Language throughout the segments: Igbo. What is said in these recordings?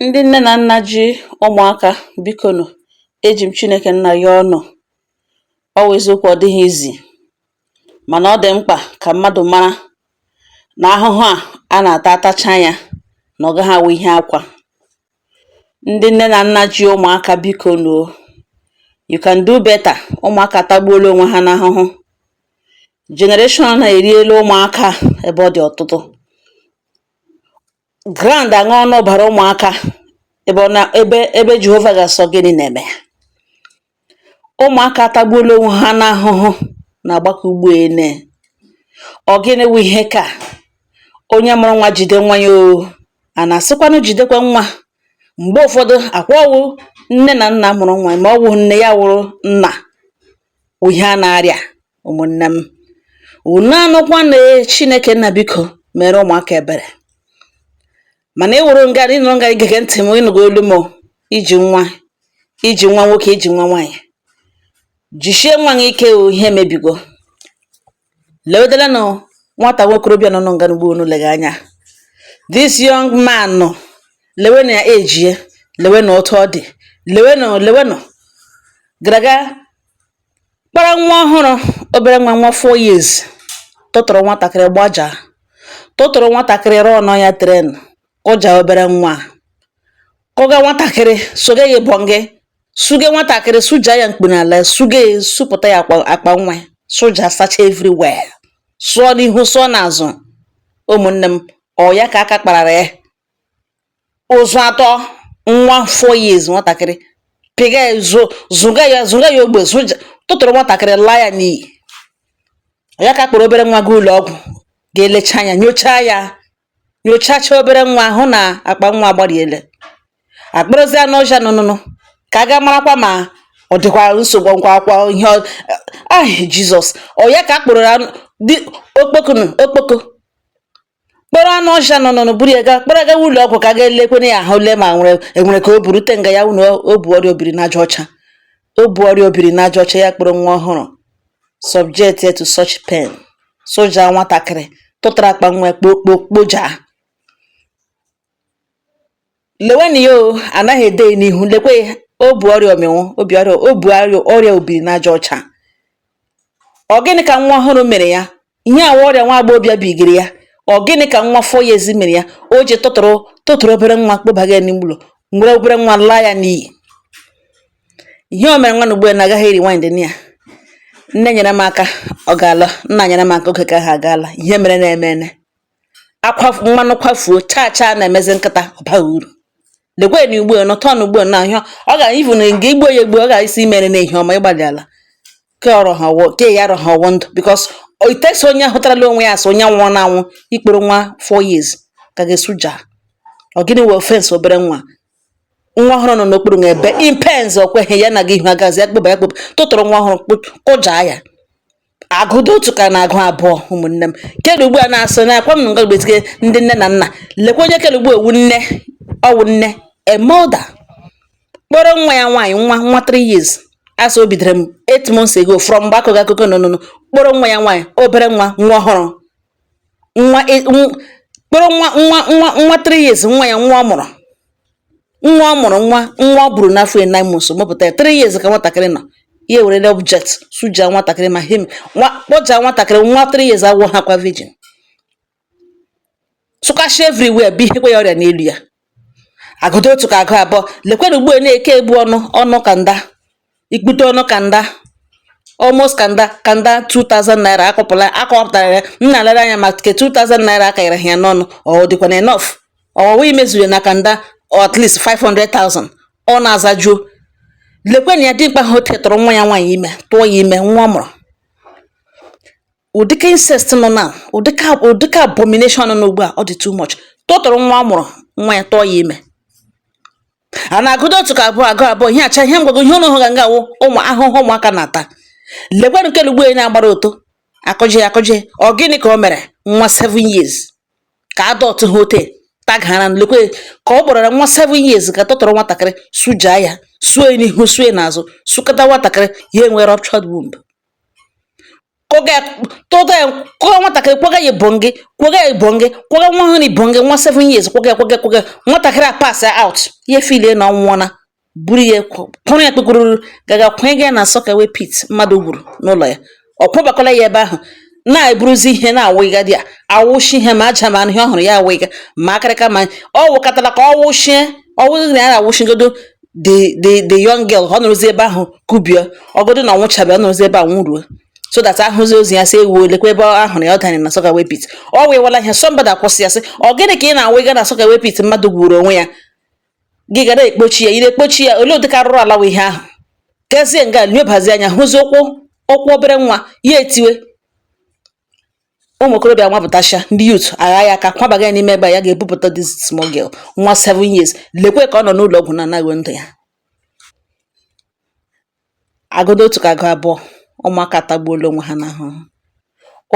Ndị nne na nna ji ụmụaka bikonu, eji m Chineke nna ya ọnụ. Ọ wụ eziokwu, ọ dịghị izi, mana ọ dị mkpa ka mmadụ mara na ahụhụ a na-ata atacha ya na ọ gaghị awụ ihe akwa. Ndị nne na nna ji ụmụaka bikonu, you can do better. Ụmụaka tagbuola onwe ha n'ahụhụ. Generation na-eriela ụmụaka ebe ọ dị ọtụtụ. Grand aṅụ ọnụ bara ụmụaka ebe Jehova ga-asọ gịnị na-eme. Ụmụaka atagbuola onwe ha n'ahụhụ na-agbakọ ugbo ene. Ọ gịnị wụ ihe ka onye mụrụ nwa jide nwa ya o, a na-asịkwanụ jidekwa nwa. Mgbe ụfọdụ akwọwụ nne na nna mụrụ nwa, ma ọ wụ nne ya wụrụ nna, ihe a na-arịa. Ụmụnne m, unu anụkwa na Chineke nna biko mere ụmụaka ebere. Mana ịnụrụ nga igege ntị m, ịnụgo olu m, iji nwa nwoke, iji nwa nwaanyị, jichie nwa gị ike o, ihe mebigo. Lewedala na nwata nwokorobịa nọ nga n'ugbo unu lega anya. This young man nọ, lewe na ejie, lewe na otu ọ dị, lewe nọ garaga kpara nwa ọhụrụ, obere nwa 4 years, tụtụrụ nwatakịrị gbaja, tụtụrụ nwatakịrị rụọ nọ ya tren. Ụja obere nwa kọga nwatakịrị soge ya bọnge, suge nwatakịrị suja ya mkpu n'ala, suge supụta ya akpa nwa, soja sacha everywhere, sụọ n'ihu sụọ n'azụ. Ụmụnne m, ọ ya ka aka kparara ya. Ụzụ atọ, nwa 4 years nwatakịrị pịga ya, zụga ya ogbe, tụtụrụ nwatakịrị laa ya n'iyi. Ọ ya ka kpọrọ obere nwa gị ụlọ ọgwụ, ga-elecha anya, nyochacha obere nwa ahụ na akpa nwa agbariele. Akpụrụzia n'ọja nụnụnụ ka a ga marakwa ma ọ dịkwa nsogbu nkwa ihe Jizọs. Ọ ya ka a kpụrụ dị okpoko kpọrọ anụ ọja nụnụnụ, buru ya kpọrọ ga ụlọ ọgwụ ka a ga-elekwana ya ahụ, le ma enwere ka o burute nga ya unu o bu ọrịa obiri n'aja ọcha. O bu ọrịa obiri n'aja ọcha, ya kpọrọ nwa ọhụrụ subject to such pain. Soja nwatakịrị tụtara akpa nwa kpoja. Leweni yo, anaghị ede n'ihu, lekwe o bu ọrịa ọmịnwụ, o bu ọrịa obiri n'aja ọcha. Ọ gịnị ka nwa ọhụrụ mere ya? Ihe awa ọrịa nwa agbọghọbịa bigiri ya. Ọ gịnị ka nwa 4 years mere ya? O ji tụtụrụ obere nwa kpọbaga ya n'ime ụlọ, nwere obere nwa laa ya n'iyi. Ihe o mere nwa na ugbo na agaghị eri wine dị ya. Nne nyere m aka, ọ gaala. Nna nyere m aka, oge ka ha agaala. Ihe mere na-emene. Mmanụ kwafuo, cha na-emezi nkịta, ọ baghị uru. Lekwe na ugbo nọ tọn ugbo na ahịa, ọ ga ivu na nga igbo ya egbo, ọ ga-esi mere na ihe ọma ịgbalị ala ke ya rọ ha ọwụ ndụ, because itesi onye hụtarala onwe ya asị onye nwụrụ na anwụ ikporo nwa 4 years ka ga-esuja. Ọ gịnị wee ofense obere nwa ọhụrụ nọ n'okpuru nga ebe impens okweghị ya na gị ihu agazi akpụba tụtụrụ nwa ọhụrụ kụja ya. Agụdo otu ka na agụ abụọ. Ụmụnne m, kedu ugbu a na-asị na akwa m nga gbetike ndị nne na nna, lekwa onye kedu ugbu ewu nne, ọwụ nne mother kpọrọ nwa ya nwaanyị nwa 3 years. Asị o bidoro m 8 months ago from mgbe akụga akụkọ nọ kpọrọ nwa ya nwaanyị, obere nwa ọhụrụ, kpọrọ nwa 3 years, nwa ya nwa ọ mụrụ, nwa ọ bụrụ n'afọ 9 months, mụpụta ya 3 years ka nwatakịrị nọ. Ya were object suja nwatakịrị ma kpọja nwatakịrị nwa 3 years agwọ ha kwa virgin, sụkashi everywhere, bụ ihekwe ya ọrịa n'elu ya. Agụdo otu ka agụ abụọ. Lekwere ugbo na-eke ebu ọnụ kanda, ikpute ọnụ kanda, almost kanda 2000 naira akọpụtara ya. Nna lere anya ma ke 2000 naira akanyere ya n'ọnụ, ọ dịkwa na enough. Ọwụwa imezuru na kanda at least 500,000. Ọ na-azajuo. Lekwen ya dimkpa ha tụrụ nwa ya nwaanyị ime, tụọ ya ime, nwa mụrụ. Ụdịka incest nọ na ụdịka abomination nọ n'ugbu a, ọ dị too much. Tụtụrụ nwa mụrụ, nwa ya tụọ ya ime. A na-agụdo otu ka abụọ ihe acha ihe mgbago ihe ụnụ ga nga awụ ụmụ ahụhụ ụmụaka na-ata. Lekwe nke ugbo na-agbara oto akọje. Ọ gịnị ka o mere nwa 7 years ka adọtụ hotel tagara? Lekwe ka ọ gbọrọ nwa 7 years ka tụtụrụ nwatakịrị suja ya, suo n'ihu suo n'azụ, sụkọta nwatakịrị ya enwe ruptured womb. kwaga nwatakịrị kwaga ya ibonge kwaga nwa ahụ na ibonge nwa 7 years kwaga nwatakịrị a pass out ya filie na ọnwụọna buru ya kwụrụ ya kpekwururu gaga kwanye ya na sọkawe pit mmadụ gwuru n'ụlọ ya ọ kwụbakwala ya ebe ahụ na-eburuzi ihe na-awụghịgadị a awụshi ihe ma aja ma ihe ọ hụrụ ya awụghịga ma akịrịka ma ọ wụkatala ka ọ wụshie ọwụghị na ya na-awụshigodo the young girl ọ nọrọzi ebe ahụ kubie ọgodo na ọnwụchabe ọ nọrọzi ebe a nwụruo so that ahụzi ozi ya sị ewu lekwa ebe ahụrụ ya ọ danyere na sọkawe pit ọ wewala ihe somebody akwụsị ya sị ọ gịnị ka ị na-awụghịga na sọkawe pit mmadụ gwuru onwe ya gị gara ekpochi ya ire ekpochi ya olee ụdịka arụrụ alawa ihe ahụ gazie nga nyobazi anya hụzi ụkwụ obere nwa ya etiwe ụmụ okorobịa nwapụtasha ndị youth agha ya aka kwabaga ya n'ime ebe a ya ga-ebupụta this small girl nwa 7 years lekwe ka ọ nọ n'ụlọ ọgwụ na-anaghị ndụ ya agụdo otu ka agụ abụọ ụmụaka atagbuola onwe ha n'ahụhụ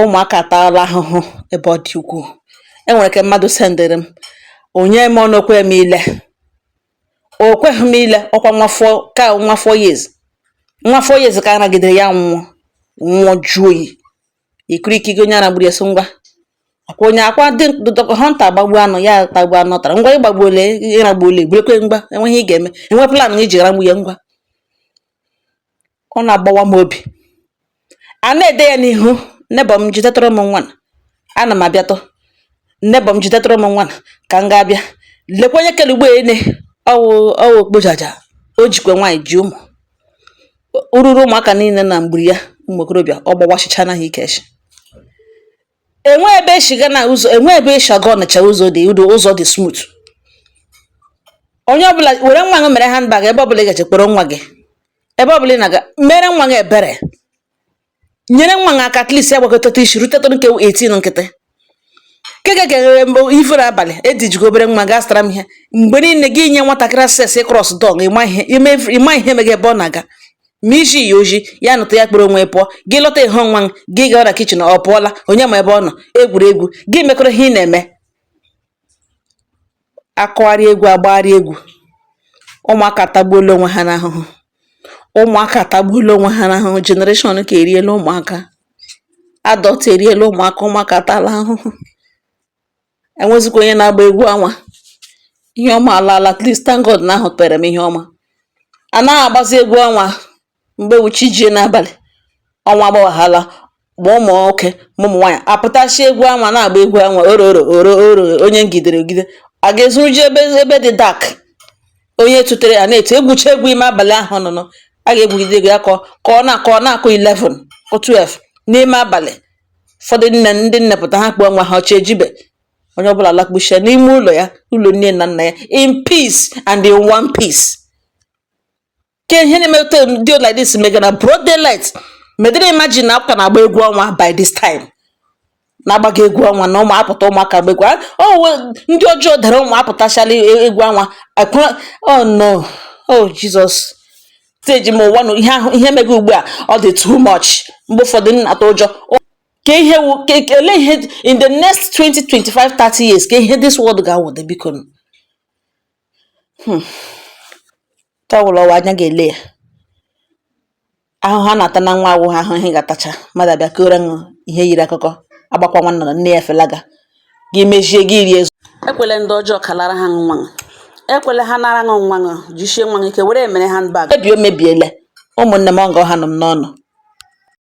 ụmụaka ataala ahụhụ ebe ọ dị ukwuu enwere ka mmadụ sendịrị m onye m ọnụ okwe m ile o kweghị m ile ọkwa nwa 4 years nwa 4 years ka a nagidere ya nwụọ jụọ oyi ikirikiri onye ara gburu eso ngwa akwa onye akwa dị hunter agbagbu anụ ya tagbu anụ tara ngwa ịgbagbuole ịragbuole gburekwe ngwa enweghị ị ga-eme enwe plan iji ragbu ya ngwa ọ na-agbawa m obi a na-ede ya n'ihu nnebọ m jitetụrụ m nwana ana m abịatọ nnebọ m jitetụrụ m nwana ka m ga-abịa lekwa onye kele ugbo ene ọwụ okpojaja o jikwe nwaanyị ji ụmụ ururu ụmụaka niile na mgburi ya ụmụ okorobịa ọ gbawachicha na ha ikechi enwe ebe eshiga na ụzọ enwe ebe eshaga ọnịcha ụzọ dị smooth onye ọbụla were nwa gị mere handbag ebe ọbụla ị gaje kpọrọ nwa gị ebe ọbụla ị na-aga mere nwa gị ebere nyere nwa gị aka at least ya gbakọtata isi rutetụrụ nke 18 nkịtị keke ga-eghere ifere abalị edijigo obere nwa gaa zụtara m ihe mgbe niile gị nye nwatakịrị access cross dog ịma ihe mege ebe ọ na-aga ma iji ya oji ya nụta ya kpere onwe pụọ gị lọta ihe nwa gị gawa na kichin ọ pụọla onye ma ebe ọ nọ egwuregwu gị mekọrọ ihe ị na-eme akọgharị egwu agbagharị egwu ụmụaka atagbuola onwe ha n'ahụhụ ụmụaka atagbuola onwe ha n'ahụhụ generation ka eriela ụmụaka adọt eriela ụmụaka atala ahụhụ enwezikwa onye na-agba egwu anwa ihe ọma alaala at least thank God na ahụ pere m ihe ọma anaghị agbazi egwu ọnwa mgbe wuchi jie n'abalị ọnwa agbawaghala ma ụmụ nwoke ma ụmụ nwaanyị apụtachi egwu anwa na-agba egwu anwa oro onye ngidere ogide a ga-ezuru ji ebe dị dak onye tụtere a na-etu egwucha egwu ime abalị ahụ nụnụ a ga-egwugide ego ya ka ọ na-akụ 11 o 12 n'ime abalị ụfọdụ ndị nne pụta ha kpụọ nwa ha ọcha ejibe onye ọbụla lakpuchia n'ime ụlọ ya ụlọ nne na nna ya in peace and in one piece ke ihe na-emeta dị like this mega na broad daylight medere imagine na aka na-agba egwu ọnwa by this time na-agbaga egwu ọnwa na ụmụ apụta ụmụaka gba egwu ndị ọjọọ dara ụmụ apụtachala egwu ọnwa oh no oh Jesus stage m ụwa ihe mega ugbu a ọ dị too much mgbe ụfọdụ nnata ụjọ ke ihe ele ihe in the next 20 25 30 years ke ihe this world ga-awụde biko tọwụlọ ọwa anya ga-ele ya ahụhụ a na-ata na nwa awụ ha ahụ ihe ga-atacha mmadụ abịa kore ṅụ ihe yiri akụkọ agbakwa nwanna na nne ya felaga gị mejie gị rie ekwele ndị ọjọọ kalara ha nwa ekwele ha nara ṅụ nwa ṅụ jichie nwa ike were emere handbag ebi o mebiele ụmụnne m ọgọ ha nọ m n'ọnụ